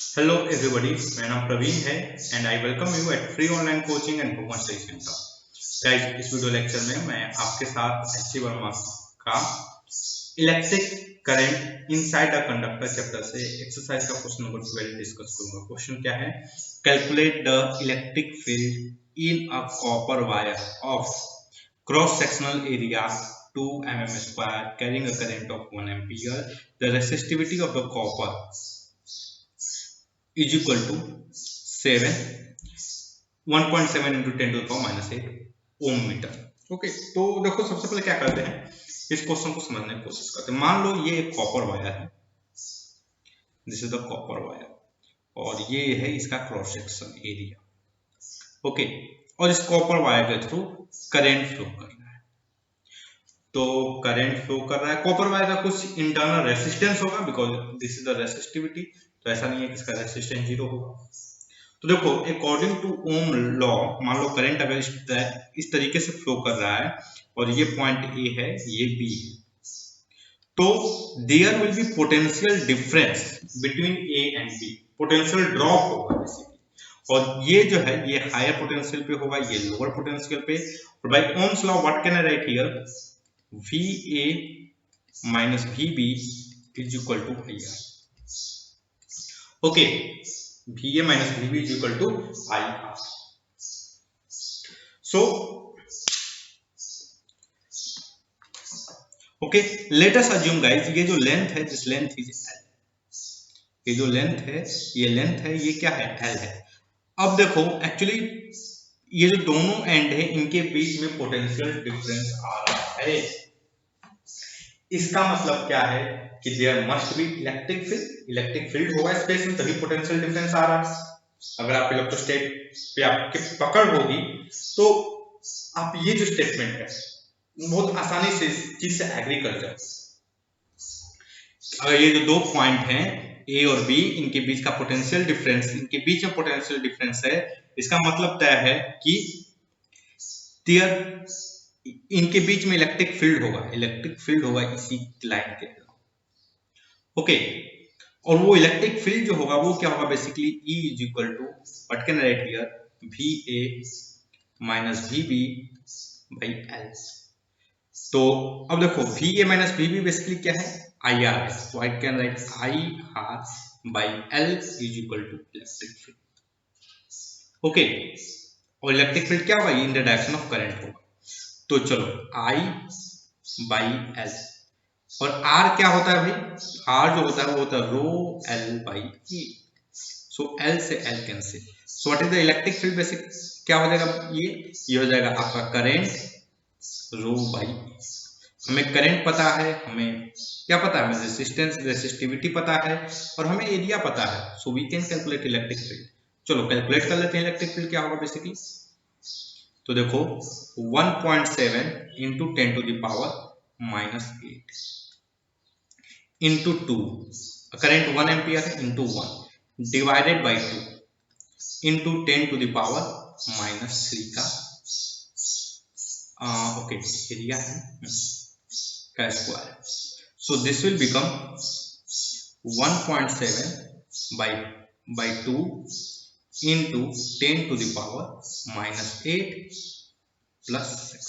Hello everybody, मेरा नाम प्रवीण है and I welcome you at free online coaching and Bhuvan study centre. Guys, इस video lecture में मैं आपके साथ एच सी वर्मा का electric current inside a conductor chapter से एक्सरसाइज का क्वेश्चन नंबर 12 डिस्कस करूंगा। क्वेश्चन क्या है? Calculate the electric field in a copper wire of cross sectional area 2 mm square carrying a current of 1 ampere. The resistivity of the copper is equal to 7 1.7 into 10 to the power minus 8 ohm metre. Okay, तो देखो सबसे पहले क्या करते हैं, इस question को समझने की कोशिश करते हैं। मान लो ये एक कॉपर वायर है, this is the copper wire, और ये है इसका क्रॉस सेक्शन एरिया। ओके, और इस कॉपर वायर के थ्रू करंट फ्लो कर रहा है। तो करंट फ्लो कर रहा है, कॉपर वायर का कुछ इंटरनल रेसिस्टेंस होगा because this is the resistivity. तो ऐसा नहीं है कि इसका रेसिस्टेंस जीरो होगा। तो देखो, अकॉर्डिंग टू ओम लॉ, मान लो करंट अगर इस तरीके से फ्लो कर रहा है और ये पॉइंट ए है, ये बी है, तो there will be potential difference between A and B. Potential drop होगा बेसिकली, और ये जो है ये हायर पोटेंशियल पे होगा, ये लोअर पोटेंशियल पे। और by Ohm's law what can I write here? V A minus V B is equal to I R. Okay, VA minus VB is equal to IR. So, okay, let us assume guys, ये जो length है, this length is L. ये जो length है, ये length है, ये क्या है? L है। अब देखो, एक्चुअली ये जो दोनों एंड है, इनके बीच में पोटेंशियल डिफरेंस आ रहा है। इसका मतलब क्या है कि there must be electric field. Electric field होगा स्पेस में, तभी पोटेंशियल डिफरेंस आ रहा है। अगर आप इलेक्ट्रोस्टैटिक पे आपके पकड़ होगी तो आप ये जो स्टेटमेंट है बहुत आसानी से इस चीज से एग्री कर जाओ। अगर ये जो दो पॉइंट हैं ए और बी, इनके बीच का पोटेंशियल डिफरेंस, इनके बीच में पोटेंशियल डिफरेंस है, इसका मतलब तय है कि इनके बीच में इलेक्ट्रिक फील्ड होगा। इलेक्ट्रिक फील्ड होगा इसी लाइन के। ओके, और वो इलेक्ट्रिक फील्ड जो होगा वो क्या होगा? Basically E is equal to what can write here? VA minus VB by L। तो अब देखो, VA माइनस VB बेसिकली क्या है? IR है। तो I can write IR by L is equal to electric field. Okay, और electric field क्या होगा? In the direction of current होगा। तो चलो, I बाई L, और R क्या होता है भाई? R जो होता है वो होता है रो L by E। So L से L cancel. So what is the electric field? Basic क्या हो जाएगा? ये हो जाएगा आपका करंट रो बाई E। हमें करंट पता है, हमें क्या पता है? हमें रेजिस्टेंस, रेसिस्टिविटी पता है, और हमें एरिया पता है। So we can calculate electric field. चलो कैलकुलेट कर लेते हैं इलेक्ट्रिक फील्ड क्या होगा बेसिकली। तो देखो, 1.7 into 10 to the power minus 8 into 2, current 1 ampere है, into 1 divided by 2 into 10 to the power minus 3 का ओके एरिया है का square. So this will become 1.7 by 2 into 10 to the power minus 8 plus 6।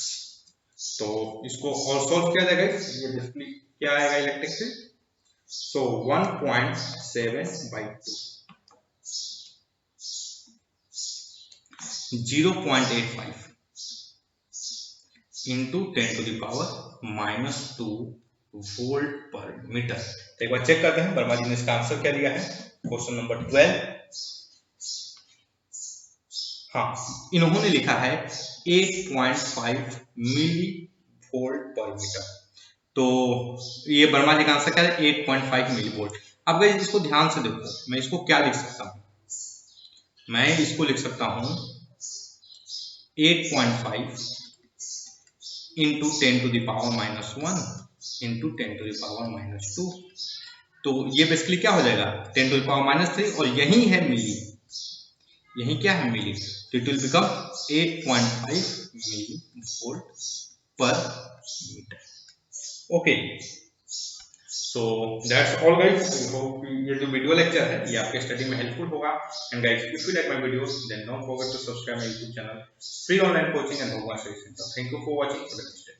तो इसको और solve किया जाएगा, ये बेसिकली क्या आएगा electric field? So 1.7 by 2, 0.85 into 10 to the power minus 2 volt per metre. तो एक बार चेक करते हैं वर्मा जी ने इसका आंसर क्या दिया है। क्वेश्चन नंबर 12, हाँ, इन्होंने लिखा है 8.5 मिली वोल्ट पर मीटर। तो ये वर्मा जी का आंसर क्या है? 8.5 मिली वोल्ट। अब गाइस इसको ध्यान से देखो, मैं इसको क्या लिख सकता हूँ? मैं इसको लिख सकता हूँ 8.5 into 10 to the power minus 1 into 10 to the power minus 2। तो ये बेसिकली क्या हो जाएगा? 10 टू द पावर माइनस 3, और यही है मिली, यही क्या है? मिली। तो it will become 8.5 milli volt per metre. Okay, so that's all guys, hope ये जो वीडियो लेक्चर है ये आपके स्टडी में हेल्पफुल होगा। And guys if you like my videos then don't forget to subscribe my YouTube channel free online coaching and होगा session. Thank you for watching.